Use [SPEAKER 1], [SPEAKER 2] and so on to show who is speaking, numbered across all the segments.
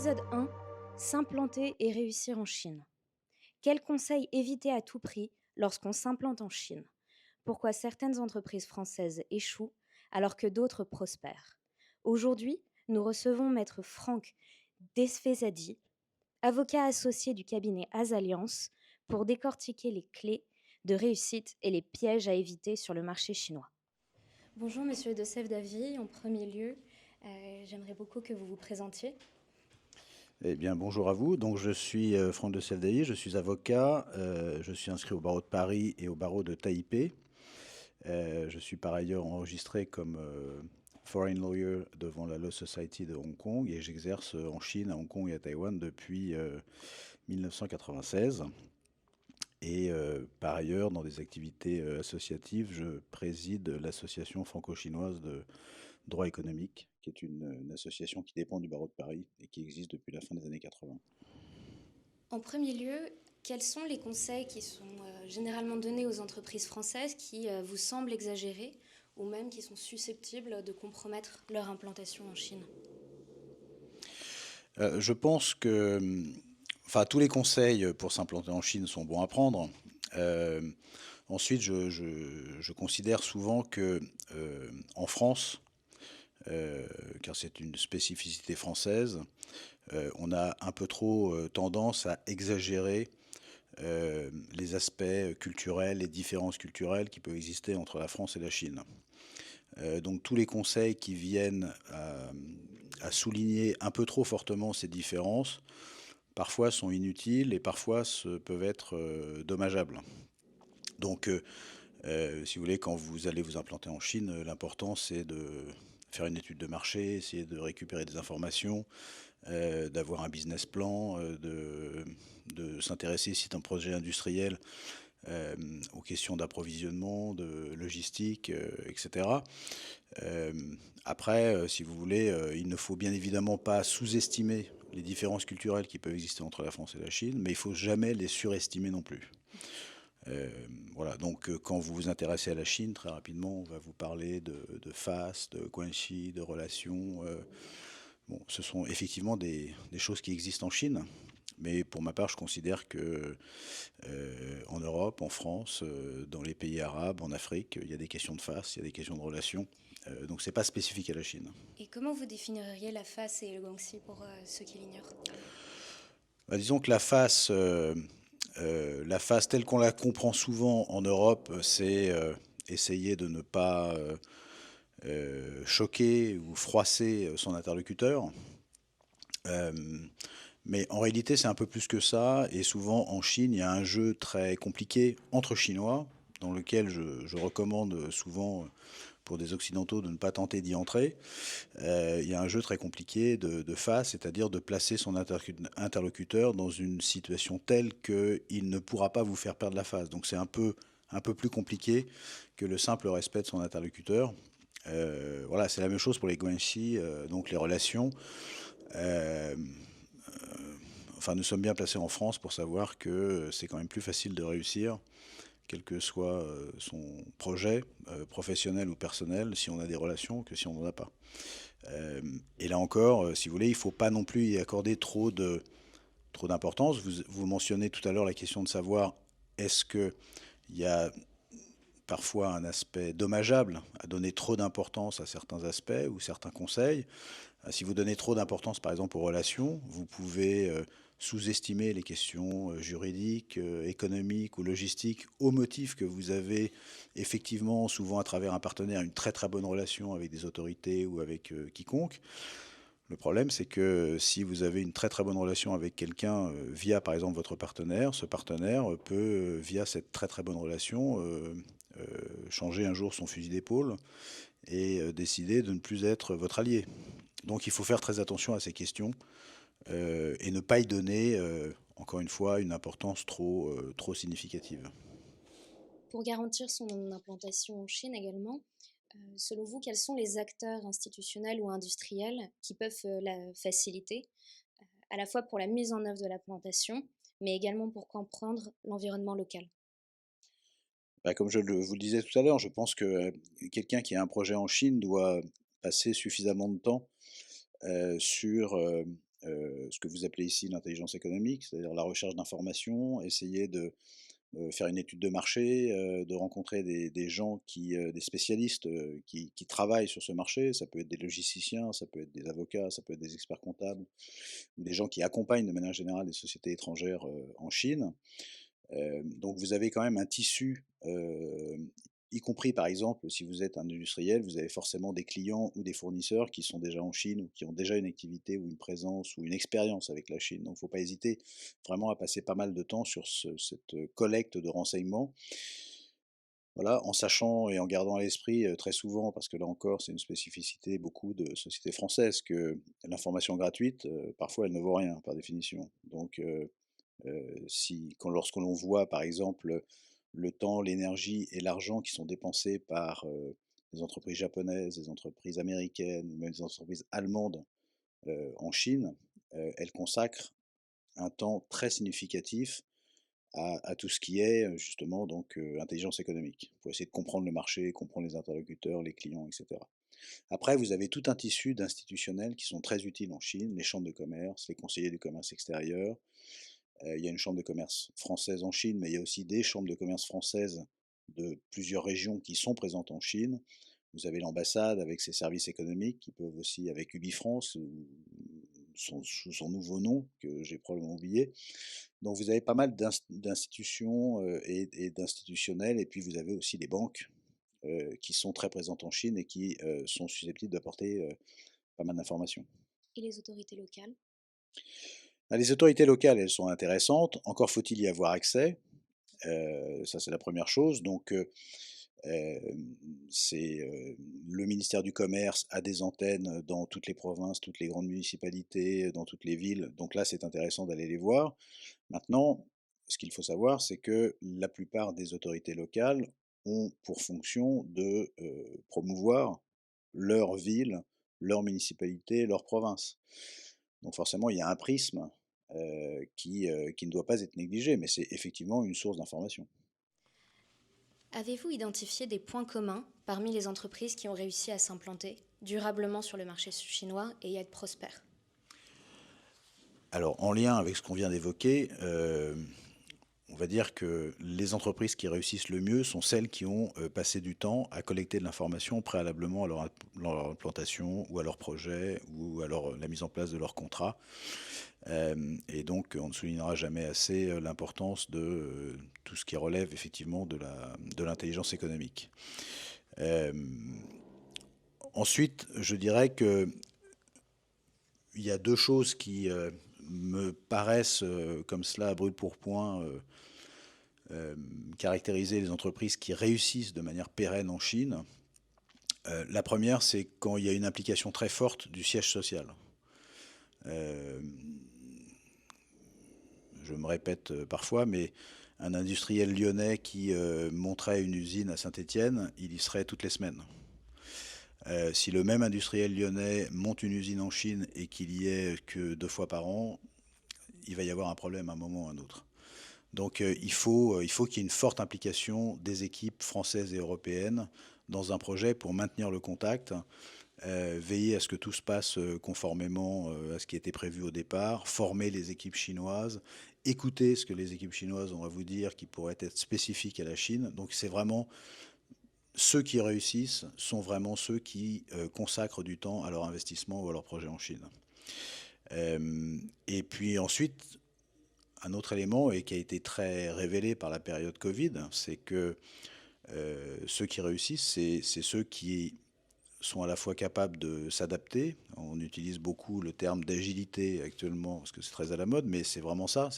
[SPEAKER 1] Épisode 1: s'implanter et réussir en Chine. Quels conseils éviter à tout prix lorsqu'on s'implante en Chine? Pourquoi certaines entreprises françaises échouent alors que d'autres prospèrent? Aujourd'hui, nous recevons Maître Franck Desfezadi, avocat associé du cabinet Azalliance, pour décortiquer les clés de réussite et les pièges à éviter sur le marché chinois. Bonjour Monsieur Desfezadi, en premier lieu, j'aimerais beaucoup que vous vous présentiez.
[SPEAKER 2] Eh bien, bonjour à vous. Donc, je suis Franck de Seldaï, je suis avocat, je suis inscrit au barreau de Paris et au barreau de Taipei. Je suis par ailleurs enregistré comme foreign lawyer devant la Law Society de Hong Kong et j'exerce en Chine, à Hong Kong et à Taïwan depuis 1996. Et par ailleurs, dans des activités associatives, je préside l'association franco-chinoise de droit économique, qui est une association qui dépend du barreau de Paris et qui existe depuis la fin des années 80.
[SPEAKER 1] En premier lieu, quels sont les conseils qui sont généralement donnés aux entreprises françaises qui vous semblent exagérés ou même qui sont susceptibles de compromettre leur implantation en Chine?
[SPEAKER 2] Je pense que, enfin, tous les conseils pour s'implanter en Chine sont bons à prendre. Euh, Ensuite, je considère souvent que en France, car c'est une spécificité française, on a un peu trop tendance à exagérer les aspects culturels, les différences culturelles qui peuvent exister entre la France et la Chine. Donc tous les conseils qui viennent à souligner un peu trop fortement ces différences, parfois sont inutiles et parfois peuvent être dommageables. Donc, si vous voulez, quand vous allez vous implanter en Chine, l'important c'est de faire une étude de marché, essayer de récupérer des informations, d'avoir un business plan, de s'intéresser, si c'est un projet industriel, euh, aux questions d'approvisionnement, de logistique, etc. Euh, Après, si vous voulez, il ne faut bien évidemment pas sous-estimer les différences culturelles qui peuvent exister entre la France et la Chine, mais il faut jamais les surestimer non plus. Euh, voilà, donc quand vous vous intéressez à la Chine, très rapidement, on va vous parler de FAS, de Guanxi, de relations. Bon, ce sont effectivement des choses qui existent en Chine, mais pour ma part, je considère que en Europe, en France, dans les pays arabes, en Afrique, il y a des questions de FAS, il y a des questions de relations. Donc c'est pas spécifique à la Chine.
[SPEAKER 1] Et comment vous définiriez la face et le Guangxi pour ceux qui l'ignorent?
[SPEAKER 2] Bah, disons que la phase telle qu'on la comprend souvent en Europe, c'est essayer de ne pas choquer ou froisser son interlocuteur. Euh, mais en réalité, c'est un peu plus que ça. Et souvent, en Chine, il y a un jeu très compliqué entre Chinois, dans lequel je recommande souvent pour des Occidentaux de ne pas tenter d'y entrer. Il y a un jeu très compliqué de face, c'est-à-dire de placer son interlocuteur dans une situation telle qu'il ne pourra pas vous faire perdre la face. Donc c'est un peu plus compliqué que le simple respect de son interlocuteur. Voilà, c'est la même chose pour les guanxi, donc les relations. Euh, enfin, nous sommes bien placés en France pour savoir que c'est quand même plus facile de réussir, quel que soit son projet, professionnel ou personnel, si on a des relations, que si on n'en a pas. Euh, et là encore, si vous voulez, il ne faut pas non plus y accorder trop d'importance. Vous mentionnez tout à l'heure la question de savoir est-ce qu'il y a parfois un aspect dommageable à donner trop d'importance à certains aspects ou certains conseils. Si vous donnez trop d'importance, par exemple, aux relations, vous pouvez sous-estimer les questions juridiques, économiques ou logistiques au motif que vous avez effectivement, souvent à travers un partenaire, une très très bonne relation avec des autorités ou avec quiconque. Le problème, c'est que si vous avez une très très bonne relation avec quelqu'un via par exemple votre partenaire, ce partenaire peut, via cette très très bonne relation, euh, changer un jour son fusil d'épaule et décider de ne plus être votre allié. Donc il faut faire très attention à ces questions et ne pas y donner, encore une fois, une importance trop significative.
[SPEAKER 1] Pour garantir son implantation en Chine également, selon vous, quels sont les acteurs institutionnels ou industriels qui peuvent la faciliter, à la fois pour la mise en œuvre de la plantation, mais également pour comprendre l'environnement local?
[SPEAKER 2] Bah, comme vous le disais tout à l'heure, je pense que quelqu'un qui a un projet en Chine doit passer suffisamment de temps sur ce que vous appelez ici l'intelligence économique, c'est-à-dire la recherche d'informations, essayer de faire une étude de marché, de rencontrer des gens des spécialistes qui travaillent sur ce marché. Ça peut être des logisticiens, ça peut être des avocats, ça peut être des experts comptables, ou des gens qui accompagnent de manière générale des sociétés étrangères en Chine. Donc vous avez quand même un tissu, y compris par exemple si vous êtes un industriel, vous avez forcément des clients ou des fournisseurs qui sont déjà en Chine ou qui ont déjà une activité ou une présence ou une expérience avec la Chine. Donc il ne faut pas hésiter vraiment à passer pas mal de temps sur cette collecte de renseignements. Voilà, en sachant et en gardant à l'esprit très souvent, parce que là encore c'est une spécificité beaucoup de sociétés françaises, que l'information gratuite, parfois elle ne vaut rien par définition. Donc lorsque l'on voit par exemple le temps, l'énergie et l'argent qui sont dépensés par des entreprises japonaises, des entreprises américaines, ou même des entreprises allemandes en Chine, elles consacrent un temps très significatif à tout ce qui est justement donc intelligence économique, pour essayer de comprendre le marché, comprendre les interlocuteurs, les clients, etc. Après, vous avez tout un tissu d'institutionnels qui sont très utiles en Chine, les chambres de commerce, les conseillers du commerce extérieur. Il y a une chambre de commerce française en Chine, mais il y a aussi des chambres de commerce françaises de plusieurs régions qui sont présentes en Chine. Vous avez l'ambassade avec ses services économiques qui peuvent aussi, avec UbiFrance, sous son nouveau nom que j'ai probablement oublié. Donc vous avez pas mal d'institutions et d'institutionnels, et puis vous avez aussi les banques qui sont très présentes en Chine et qui sont susceptibles d'apporter pas mal d'informations.
[SPEAKER 1] Et les autorités locales?
[SPEAKER 2] Ah, les autorités locales, elles sont intéressantes, encore faut-il y avoir accès, ça c'est la première chose. Donc c'est le ministère du Commerce a des antennes dans toutes les provinces, toutes les grandes municipalités, dans toutes les villes, donc là c'est intéressant d'aller les voir. Maintenant, ce qu'il faut savoir, c'est que la plupart des autorités locales ont pour fonction de promouvoir leur ville, leur municipalité, leur province. Donc forcément, il y a un prisme qui ne doit pas être négligé, mais c'est effectivement une source d'information.
[SPEAKER 1] Avez-vous identifié des points communs parmi les entreprises qui ont réussi à s'implanter durablement sur le marché chinois et à être prospères?
[SPEAKER 2] Alors, en lien avec ce qu'on vient d'évoquer, on va dire que les entreprises qui réussissent le mieux sont celles qui ont passé du temps à collecter de l'information préalablement à leur implantation ou à leur projet ou à la mise en place de leur contrat. Et donc, on ne soulignera jamais assez l'importance de tout ce qui relève effectivement de l'intelligence économique. Euh, Ensuite, je dirais que il y a deux choses qui me paraissent comme cela à brûle pour point caractériser les entreprises qui réussissent de manière pérenne en Chine. La première, c'est quand il y a une implication très forte du siège social. Euh, je me répète parfois, mais un industriel lyonnais qui monterait une usine à Saint-Étienne, il y serait toutes les semaines. Si le même industriel lyonnais monte une usine en Chine et qu'il y est que 2 fois par an, il va y avoir un problème à un moment ou à un autre. Donc il faut qu'il y ait une forte implication des équipes françaises et européennes dans un projet pour maintenir le contact, veiller à ce que tout se passe conformément à ce qui était prévu au départ, former les équipes chinoises, écouter ce que les équipes chinoises ont à vous dire qui pourrait être spécifique à la Chine. Donc c'est vraiment ceux qui réussissent sont vraiment ceux qui consacrent du temps à leur investissement ou à leur projet en Chine. Et puis ensuite, un autre élément, et qui a été très révélé par la période Covid, c'est que ceux qui réussissent, c'est ceux qui sont à la fois capables de s'adapter. On utilise beaucoup le terme d'agilité actuellement, parce que c'est très à la mode, mais c'est vraiment ça.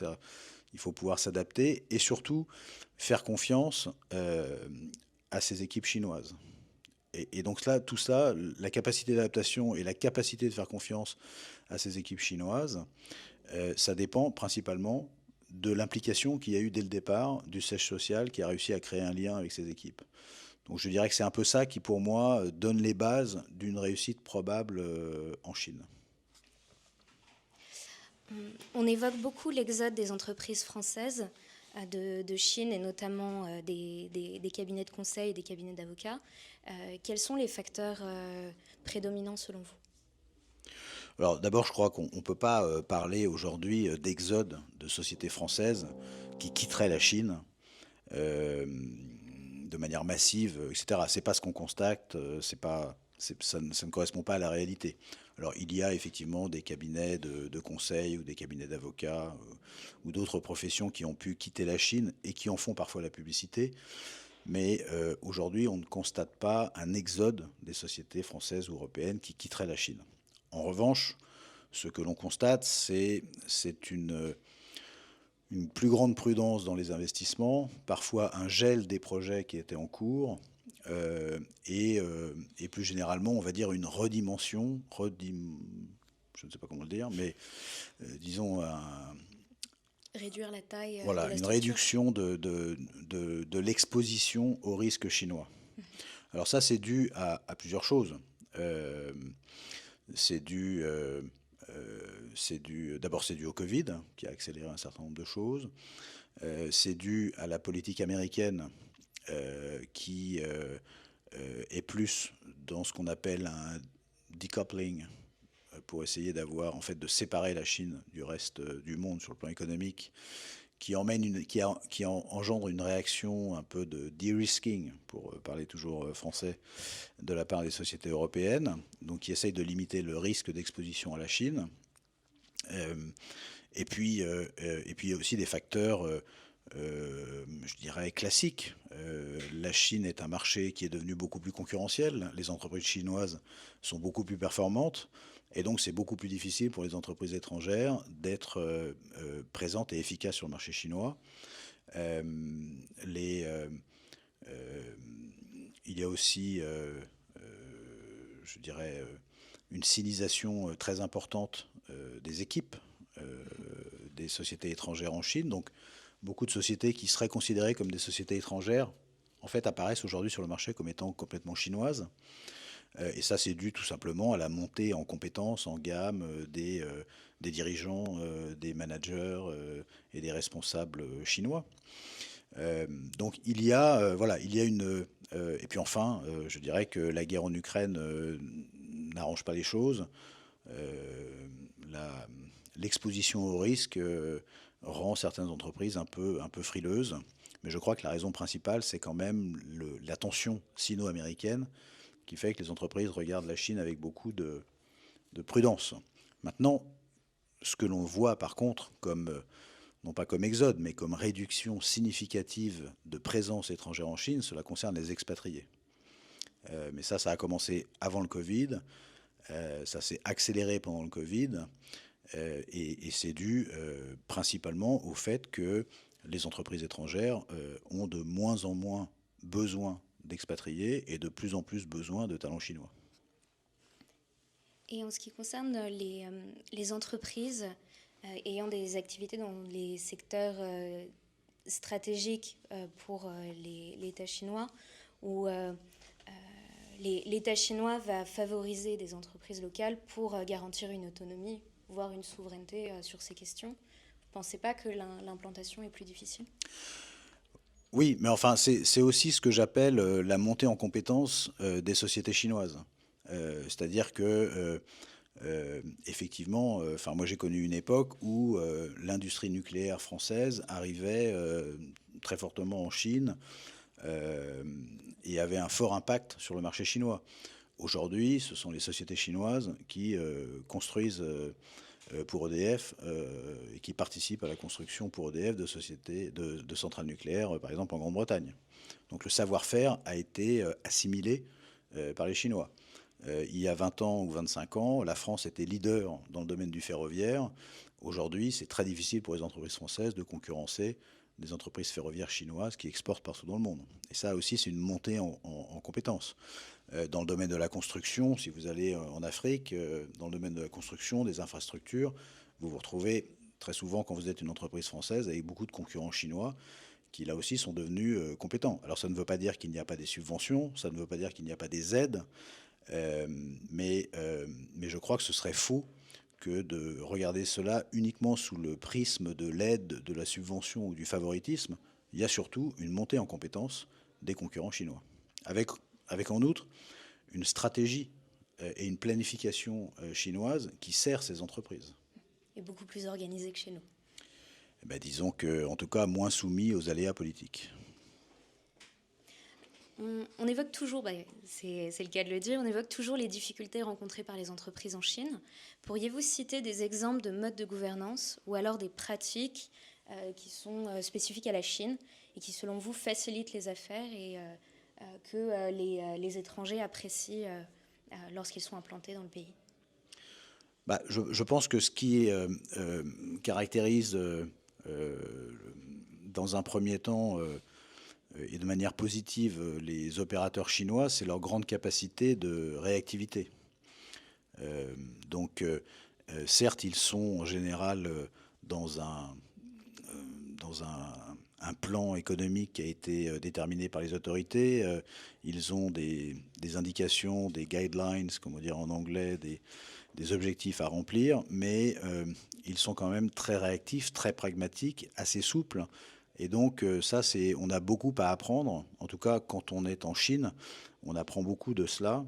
[SPEAKER 2] Il faut pouvoir s'adapter et surtout faire confiance à ces équipes chinoises. Et donc là, tout ça, la capacité d'adaptation et la capacité de faire confiance à ces équipes chinoises, ça dépend principalement de l'implication qu'il y a eu dès le départ du siège social qui a réussi à créer un lien avec ses équipes. Donc je dirais que c'est un peu ça qui, pour moi, donne les bases d'une réussite probable en Chine.
[SPEAKER 1] On évoque beaucoup l'exode des entreprises françaises de Chine et notamment des cabinets de conseil et des cabinets d'avocats. Quels sont les facteurs prédominants selon vous?
[SPEAKER 2] Alors d'abord, je crois qu'on ne peut pas parler aujourd'hui d'exode de sociétés françaises qui quitteraient la Chine de manière massive, etc. C'est pas ce qu'on constate, c'est pas, ça ne correspond pas à la réalité. Alors il y a effectivement des cabinets de conseil ou des cabinets d'avocats ou d'autres professions qui ont pu quitter la Chine et qui en font parfois la publicité, mais aujourd'hui on ne constate pas un exode des sociétés françaises ou européennes qui quitteraient la Chine. En revanche, ce que l'on constate, c'est une plus grande prudence dans les investissements, parfois un gel des projets qui étaient en cours, et plus généralement, on va dire une redimension, je ne sais pas comment le dire, mais disons
[SPEAKER 1] Réduire la taille de
[SPEAKER 2] voilà,
[SPEAKER 1] la
[SPEAKER 2] une
[SPEAKER 1] structure.
[SPEAKER 2] réduction de l'exposition au risque chinois. Alors ça, c'est dû à plusieurs choses. Euh, c'est dû, d'abord c'est dû au Covid, qui a accéléré un certain nombre de choses. C'est dû à la politique américaine qui est plus dans ce qu'on appelle un decoupling pour essayer d'avoir, en fait, de séparer la Chine du reste du monde sur le plan économique, qui engendre une réaction un peu de de-risking, pour parler toujours français, de la part des sociétés européennes, donc qui essayent de limiter le risque d'exposition à la Chine. Euh, et puis aussi des facteurs, je dirais, classiques. La Chine est un marché qui est devenu beaucoup plus concurrentiel. Les entreprises chinoises sont beaucoup plus performantes. Et donc, c'est beaucoup plus difficile pour les entreprises étrangères d'être présentes et efficaces sur le marché chinois. Euh, les, euh, il y a aussi, je dirais, une sinisation très importante des équipes des sociétés étrangères en Chine. Donc, beaucoup de sociétés qui seraient considérées comme des sociétés étrangères, en fait, apparaissent aujourd'hui sur le marché comme étant complètement chinoises. Et ça, c'est dû tout simplement à la montée en compétences, en gamme des dirigeants, des managers et des responsables chinois. Euh, donc voilà, il y a et puis enfin, je dirais que la guerre en Ukraine n'arrange pas les choses. Euh, la- L'exposition au risque rend certaines entreprises un peu frileuses. Mais je crois que la raison principale, c'est quand même la tension sino-américaine qui fait que les entreprises regardent la Chine avec beaucoup de prudence. Maintenant, ce que l'on voit par contre, non pas comme exode, mais comme réduction significative de présence étrangère en Chine, cela concerne les expatriés. Mais ça a commencé avant le Covid, ça s'est accéléré pendant le Covid, et c'est dû principalement au fait que les entreprises étrangères ont de moins en moins besoin d'expatriés et de plus en plus besoin de talents chinois.
[SPEAKER 1] Et en ce qui concerne les entreprises ayant des activités dans les secteurs stratégiques pour l'État chinois, où l'État chinois va favoriser des entreprises locales pour garantir une autonomie, voire une souveraineté sur ces questions. Vous ne pensez pas que l'implantation est plus difficile?
[SPEAKER 2] Oui, mais enfin, c'est aussi ce que j'appelle la montée en compétence des sociétés chinoises. C'est-à-dire que, effectivement, enfin, moi j'ai connu une époque où l'industrie nucléaire française arrivait très fortement en Chine euh, et avait un fort impact sur le marché chinois. Aujourd'hui, ce sont les sociétés chinoises qui construisent pour EDF et qui participent à la construction pour EDF de sociétés de centrales nucléaires, par exemple en Grande-Bretagne. Donc le savoir-faire a été assimilé par les Chinois. Il y a 20 ans ou 25 ans, la France était leader dans le domaine du ferroviaire. Aujourd'hui, c'est très difficile pour les entreprises françaises de concurrencer des entreprises ferroviaires chinoises qui exportent partout dans le monde. Et ça aussi, c'est une montée en compétences. Dans le domaine de la construction, si vous allez en Afrique, dans le domaine de la construction, des infrastructures, vous vous retrouvez très souvent, quand vous êtes une entreprise française, avec beaucoup de concurrents chinois qui, là aussi, sont devenus compétents. Alors, ça ne veut pas dire qu'il n'y a pas des subventions, ça ne veut pas dire qu'il n'y a pas des aides, euh, mais je crois que ce serait faux que de regarder cela uniquement sous le prisme de l'aide, de la subvention ou du favoritisme. Il y a surtout une montée en compétence des concurrents chinois. Avec en outre une stratégie et une planification chinoise qui sert ces entreprises.
[SPEAKER 1] Et beaucoup plus organisé que chez nous.
[SPEAKER 2] Eh ben, disons qu'en tout cas, moins soumis aux aléas politiques.
[SPEAKER 1] On évoque toujours, c'est le cas de le dire, on évoque toujours les difficultés rencontrées par les entreprises en Chine. Pourriez-vous citer des exemples de modes de gouvernance ou alors des pratiques qui sont spécifiques à la Chine et qui, selon vous, facilitent les affaires et que les étrangers apprécient lorsqu'ils sont implantés dans le pays?
[SPEAKER 2] Je pense que ce qui caractérise dans un premier temps et de manière positive les opérateurs chinois, c'est leur grande capacité de réactivité. Certes, ils sont en général dans un plan économique qui a été déterminé par les autorités. Ils ont des indications, des guidelines, comme on dirait en anglais, des objectifs à remplir, mais ils sont quand même très réactifs, très pragmatiques, assez souples. Et donc on a beaucoup à apprendre. En tout cas, quand on est en Chine, on apprend beaucoup de cela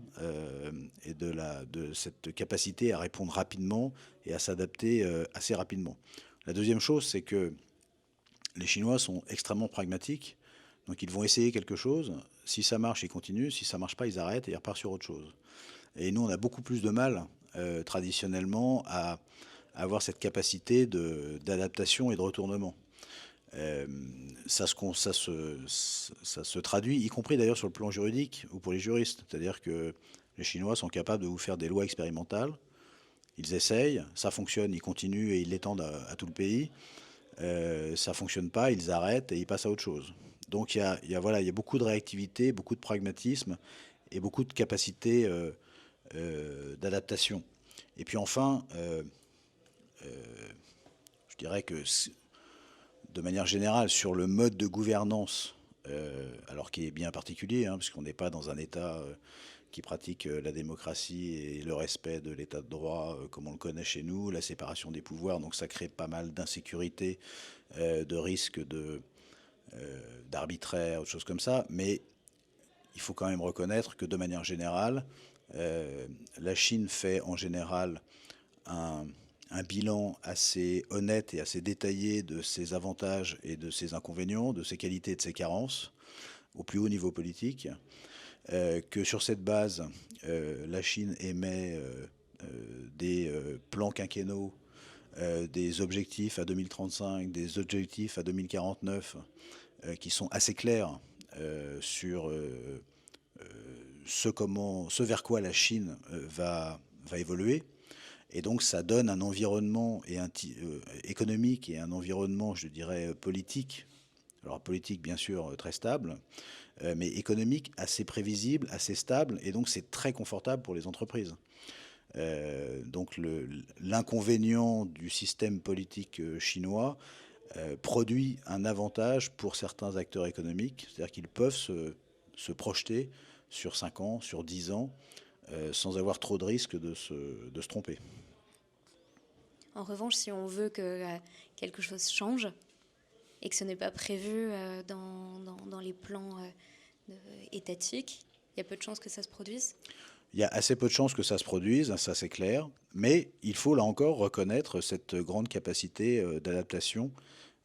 [SPEAKER 2] et de cette capacité à répondre rapidement et à s'adapter assez rapidement. La deuxième chose, c'est que les Chinois sont extrêmement pragmatiques. Donc ils vont essayer quelque chose. Si ça marche, ils continuent. Si ça marche pas, ils arrêtent et ils repartent sur autre chose. Et nous, on a beaucoup plus de mal traditionnellement à avoir cette capacité d'adaptation et de retournement. Ça se traduit, y compris d'ailleurs sur le plan juridique ou pour les juristes. C'est-à-dire que les Chinois sont capables de vous faire des lois expérimentales. Ils essayent, ça fonctionne, ils continuent et ils l'étendent à tout le pays. Ça fonctionne pas, ils arrêtent et ils passent à autre chose. Donc il y a beaucoup de réactivité, beaucoup de pragmatisme et beaucoup de capacité d'adaptation. Et puis enfin, je dirais que de manière générale, sur le mode de gouvernance, alors qui est bien particulier, puisqu'on n'est pas dans un État qui pratique la démocratie et le respect de l'État de droit comme on le connaît chez nous, la séparation des pouvoirs, donc ça crée pas mal d'insécurité, de risques d'arbitraire, autre chose comme ça, mais il faut quand même reconnaître que de manière générale, la Chine fait en général un bilan assez honnête et assez détaillé de ses avantages et de ses inconvénients, de ses qualités et de ses carences, au plus haut niveau politique, que sur cette base, la Chine émet des plans quinquennaux, des objectifs à 2035, des objectifs à 2049, qui sont assez clairs sur ce vers quoi la Chine va évoluer. Et donc ça donne un environnement économique et un environnement, je dirais, politique. Alors politique, bien sûr, très stable, mais économique assez prévisible, assez stable. Et donc c'est très confortable pour les entreprises. Donc l'inconvénient du système politique chinois produit un avantage pour certains acteurs économiques. C'est-à-dire qu'ils peuvent se projeter sur 5 ans, sur 10 ans, sans avoir trop de risques de se tromper.
[SPEAKER 1] En revanche, si on veut que quelque chose change et que ce n'est pas prévu dans les plans étatiques, il y a peu de chances que ça se produise?
[SPEAKER 2] Il y a assez peu de chances que ça se produise, ça c'est clair, mais il faut là encore reconnaître cette grande capacité d'adaptation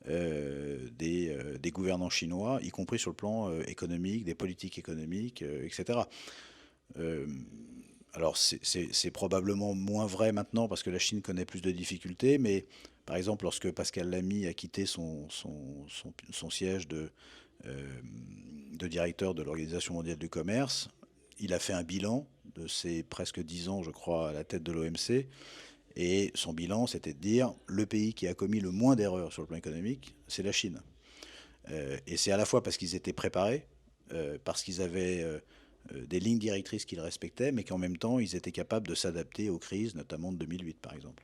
[SPEAKER 2] des gouvernants chinois, y compris sur le plan économique, des politiques économiques, etc. Alors c'est probablement moins vrai maintenant parce que la Chine connaît plus de difficultés, mais par exemple lorsque Pascal Lamy a quitté son siège de directeur de l'Organisation mondiale du commerce, il a fait un bilan de ses presque 10 ans, je crois, à la tête de l'OMC, et son bilan c'était de dire le pays qui a commis le moins d'erreurs sur le plan économique, c'est la Chine. Et c'est à la fois parce qu'ils étaient préparés, parce qu'ils avaient des lignes directrices qu'ils respectaient, mais qu'en même temps, ils étaient capables de s'adapter aux crises, notamment de 2008, par exemple.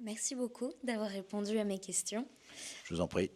[SPEAKER 1] Merci beaucoup d'avoir répondu à mes questions.
[SPEAKER 2] Je vous en prie.